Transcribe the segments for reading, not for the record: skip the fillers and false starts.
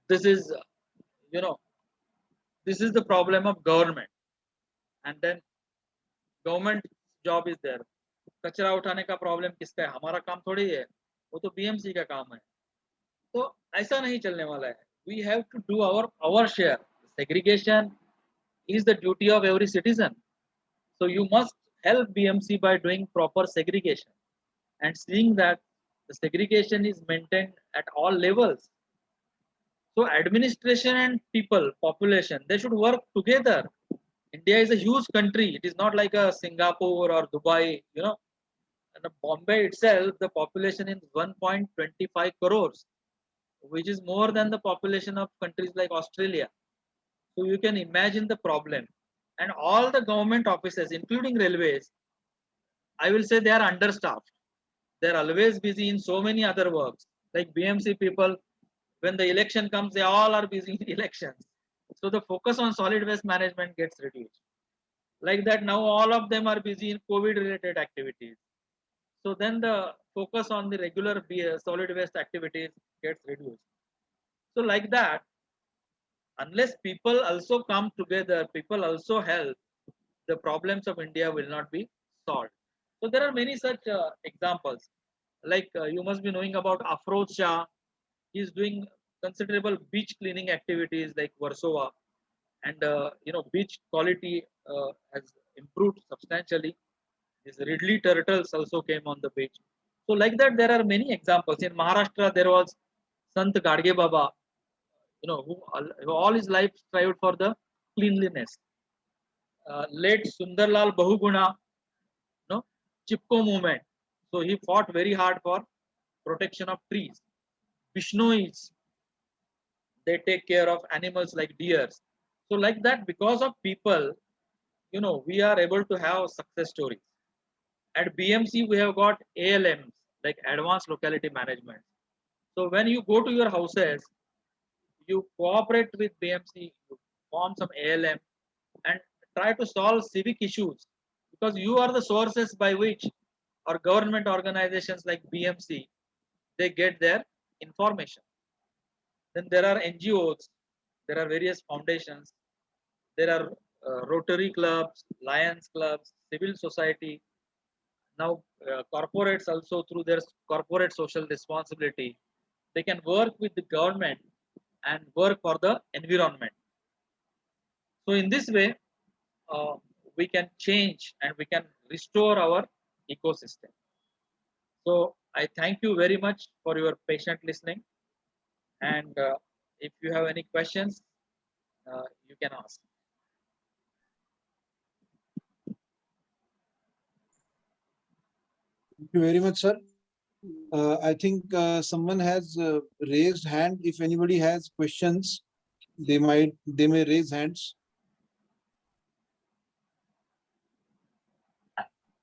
this is, you know, this is the problem of government. And then government job is there. कचरा उठाने का problem किसका है? हमारा काम थोड़ी है, वो तो बीएमसी का काम है. तो ऐसा नहीं चलने वाला है. We have to do our share. Segregation is the duty of every citizen. So you must help BMC by doing proper segregation and seeing that the segregation is maintained at all levels. So administration and people, population, they should work together. India is a huge country. It is not like a Singapore or Dubai, you know. And Bombay itself, the population is 1.25 crores, which is more than the population of countries like Australia. So you can imagine the problem. And all the government offices, including railways, I will say they are understaffed. They're always busy in so many other works. Like BMC people, when the election comes, they all are busy in elections. So the focus on solid waste management gets reduced. Like that, now all of them are busy in COVID related activities. So then the focus on the regular solid waste activities gets reduced. So like that, unless people also come together, people also help, the problems of India will not be solved. So there are many such examples. Like you must be knowing about Afroz Shah. He is doing considerable beach cleaning activities like Warsaw, and beach quality has improved substantially. These Ridley turtles also came on the beach. So like that, there are many examples. In Maharashtra, there was Sant Gadge Baba, who all his life strived for the cleanliness. Late Sundarlal Bahuguna, Chipko movement. So he fought very hard for protection of trees. Bishnois, they take care of animals like deers. So like that, because of people, we are able to have success stories. At BMC, we have got ALMs, like Advanced Locality Management. So when you go to your houses, you cooperate with BMC, you form some ALM, and try to solve civic issues, because you are the sources by which our government organizations like BMC, they get their information. Then there are NGOs, there are various foundations, there are Rotary clubs, Lions clubs, civil society. Now corporates also, through their corporate social responsibility, they can work with the government and work for the environment. So in this way, uh, we can change and we can restore our ecosystem. So I thank you very much for your patient listening. And if you have any questions, you can ask. Thank you very much, sir. I think someone has raised hand. If anybody has questions, they may raise hands.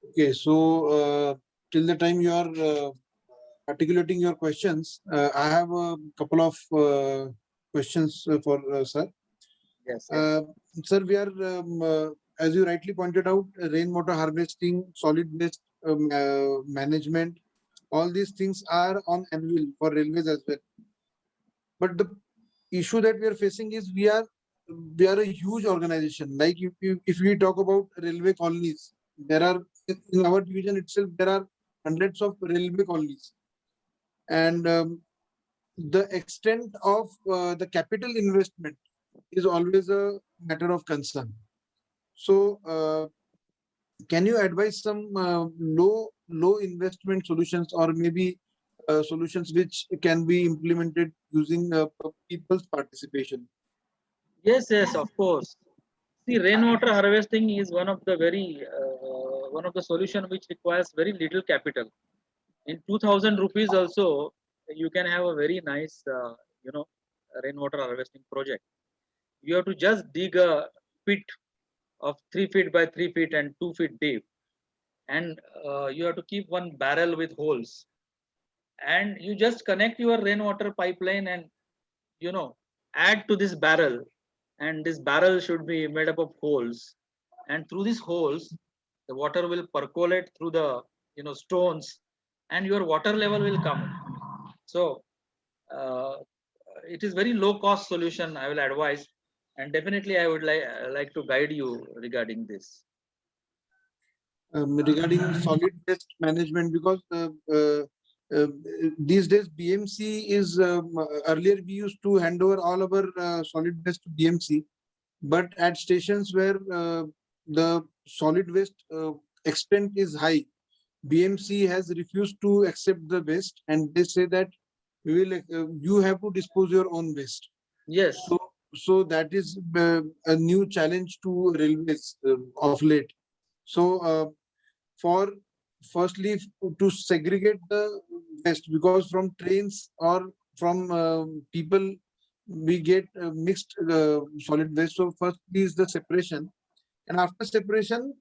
Okay, so till the time you are articulating your questions, I have a couple of questions for sir. Yes. Yes. Sir, we are, as you rightly pointed out, rainwater harvesting, solid waste management, all these things are on anvil for railways as well. But the issue that we are facing is we are a huge organization. Like if we talk about railway colonies, there are in our division itself there are hundreds of railway colonies, and the extent of the capital investment is always a matter of concern. So, can you advise some low investment solutions, or maybe solutions which can be implemented using people's participation? Yes, yes, of course. See, rainwater harvesting is one of the solution which requires very little capital. In 2000 rupees also, you can have a very nice, rainwater harvesting project. You have to just dig a pit of 3 feet by 3 feet and 2 feet deep, and you have to keep one barrel with holes, and you just connect your rainwater pipeline and you know add to this barrel, and this barrel should be made up of holes, and through these holes the water will percolate through the stones, and your water level will come. So uh, it is very low cost solution, I will advise, and definitely I would like to guide you regarding this. Regarding solid waste management, because uh, these days BMC is earlier we used to hand over all our solid waste to BMC, but at stations where the solid waste extent is high, BMC has refused to accept the waste, and they say that we will you have to dispose your own waste. Yes, So that is a new challenge to railways of late. So for firstly to segregate the waste, because from trains or from people we get mixed solid waste. So firstly is the separation, and after separation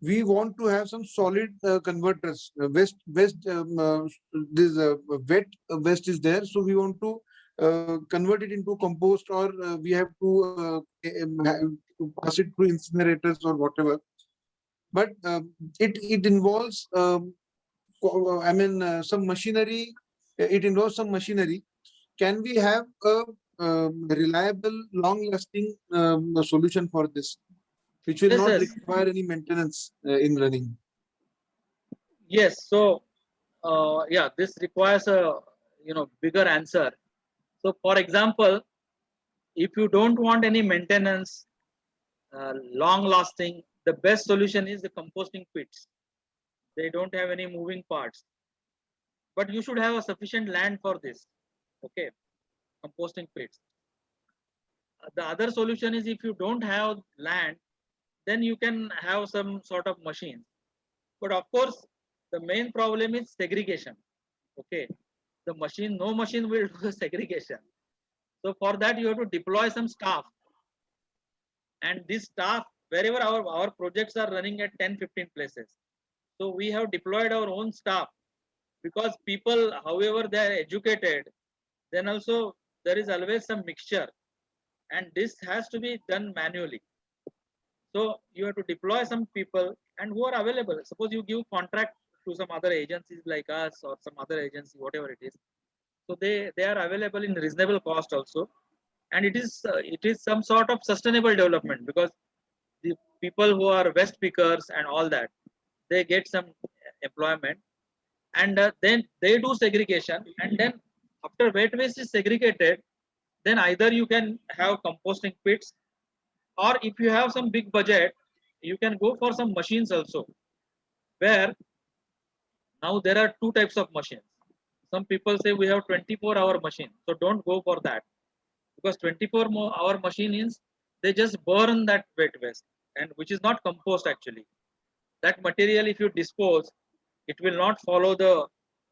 we want to have some solid converters. Waste this wet waste is there, so we want to convert it into compost, or we have to pass it through incinerators or whatever. But it involves I mean some machinery. It involves some machinery. Can we have a reliable, long-lasting solution for this, which will yes, not yes, require any maintenance in running? yes. So yeah, this requires a bigger answer. So for example, if you don't want any maintenance, long lasting, the best solution is the composting pits. They don't have any moving parts, but you should have a sufficient land for this. Okay, composting pits. The other solution is, if you don't have land, then you can have some sort of machines. But of course, the main problem is segregation. Okay, the machine, no machine will do the segregation. So for that, you have to deploy some staff, and this staff, wherever our projects are running at 10-15 places, so we have deployed our own staff, because people, however they are educated, then also there is always some mixture, and this has to be done manually. So you have to deploy some people and who are available. Suppose you give contract to some other agencies like us or some other agency, whatever it is, so they are available in reasonable cost also, and it is some sort of sustainable development, because the people who are waste pickers and all that, they get some employment, and then they do segregation, and then after wet waste is segregated, then either you can have composting pits, or if you have some big budget, you can go for some machines also, where now there are two types of machines. Some people say we have 24-hour machine, so don't go for that, because 24-hour machine is, they just burn that wet waste, and which is not compost actually. That material, if you dispose, it will not follow the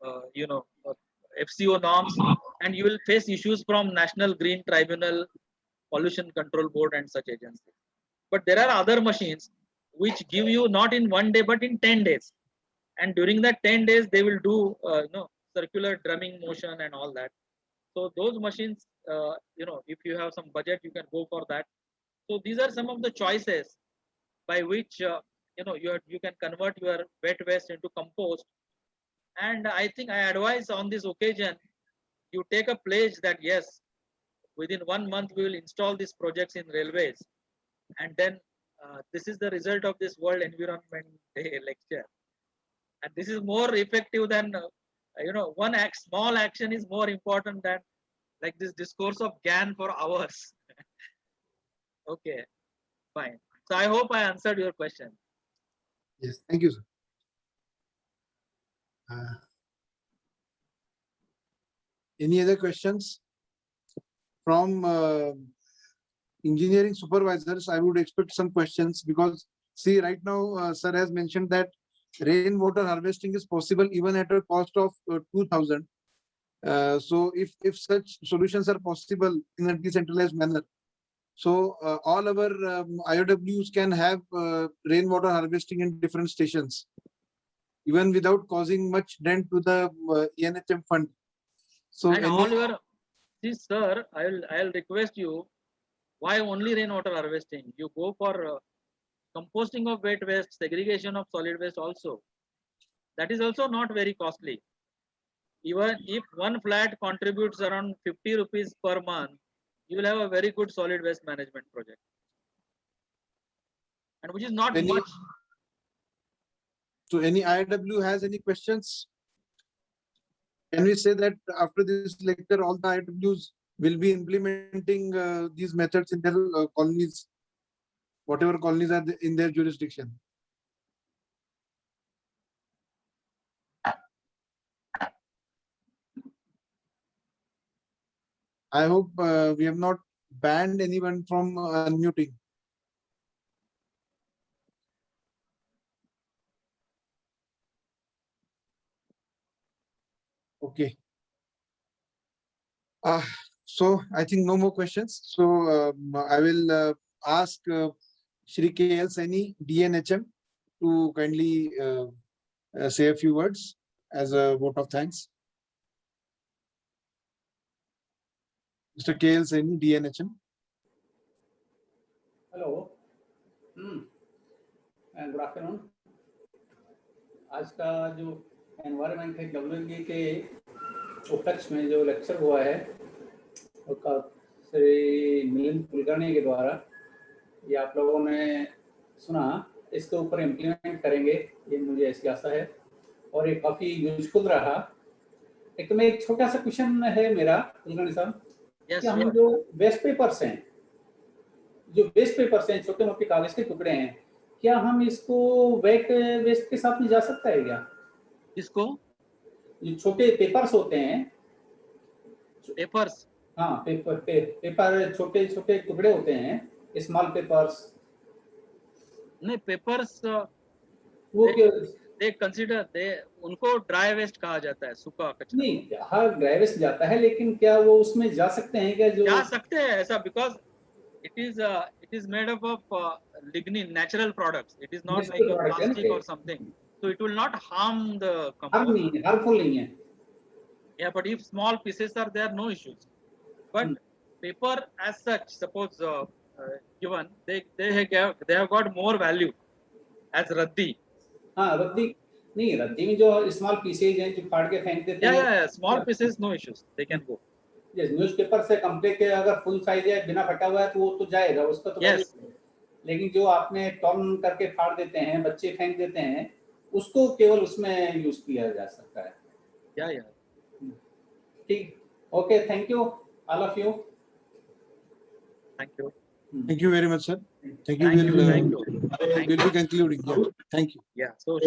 uh, you know uh, FCO norms, and you will face issues from National Green Tribunal, Pollution Control Board, and such agencies. But there are other machines which give you not in one day but in 10 days, and during that 10 days they will do circular drumming motion and all that. So those machines, if you have some budget, you can go for that. So these are some of the choices by which you can convert your wet waste into compost. And I think I advise on this occasion, you take a pledge that yes, within 1 month we will install these projects in railways, and then this is the result of this World Environment Day lecture. And this is more effective than small action is more important than like this discourse of GAN for hours. Okay, fine. So I hope I answered your question. Yes, thank you, sir. Uh, any other questions from engineering supervisors? I would expect some questions, because see, right now sir has mentioned that rainwater harvesting is possible even at a cost of 2000. So if such solutions are possible in a decentralized manner, so all our IOWs can have rainwater harvesting in different stations, even without causing much dent to the ENHM fund. So And all your, see, sir, I'll request you, why only rainwater harvesting? You go for composting of wet waste, segregation of solid waste also. That is also not very costly. even if one flat contributes around 50 rupees per month, you will have a very good solid waste management project, and which is not Any, much. so any IW has any questions? Can we say that after this lecture, all the IWs will be implementing these methods in their colonies, whatever colonies are in their jurisdiction? I hope we have not banned anyone from unmuting. Okay. So I think no more questions. So I will ask Shri KL Saini, DNHM, to kindly say a few words as a vote of thanks. Mr. KL Saini, DNHM. Hello and good afternoon. आज का जो environment है डब्ल्यूएमजी के उपलक्ष्य में जो lecture हुआ है उसका श्री मिलिंद कुलकर्णी के द्वारा ये आप लोगों ने सुना, इसके ऊपर इम्प्लीमेंट करेंगे ये मुझे ऐसी आशा है और ये काफ़ी यूजफुल रहा। एक तो मैं एक छोटा सा क्वेश्चन है मेरा कुलकर्णी साहब, Yes, कि हम sure. जो वेस्ट पेपर्स हैं, छोटे मोटे कागज के टुकड़े हैं, क्या हम इसको वेट वेस्ट के साथ में जा सकता है क्या? इसको जो छोटे पेपर्स होते हैं, पेपर्स, हाँ पेपर छोटे छोटे टुकड़े होते हैं, स्मॉल पेपर्स, नहीं पेपर्स वो दे कंसीडर, दे उनको ड्राई वेस्ट कहा जाता है, सूखा कचरा। नहीं, हाँ ड्राई वेस्ट जाता है, लेकिन क्या वो उसमें जा सकते हैं क्या? जो जा सकते हैं ऐसा, because it is made up of lignin, natural products. It is not Natural like a product है ना, plastic or something, so it will not harm the compost. Harmful नहीं है। Yeah, but if small pieces are there, no issues. But paper as such, suppose given, they have got more value as raddi. हाँ रद्दी नहीं, रद्दी में जो small pieces हैं जो फाड़ के फेंक देते हैं, Yeah, small pieces, no issues, they can go. Newspaper से कंपेयर के अगर फुल साइज है बिना फटा हुआ है तो वो तो जाएगा, उसका तो Yes. value है। लेकिन जो आपने टर्न करके फाड़ देते हैं, बच्चे फेंक देते हैं, उसको केवल उसमें यूज किया जा सकता है। Yeah. ठीक, okay, thank you all of you. Thank you. Thank you very much, sir. Thank you. We'll be concluding. Yeah. Thank you. Yeah. So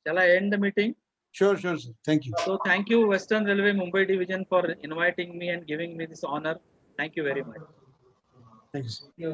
shall I end the meeting? Sure, sir. Thank you. So thank you, Western Railway Mumbai Division, for inviting me and giving me this honor. Thank you very much. Thank you, sir. Thank you।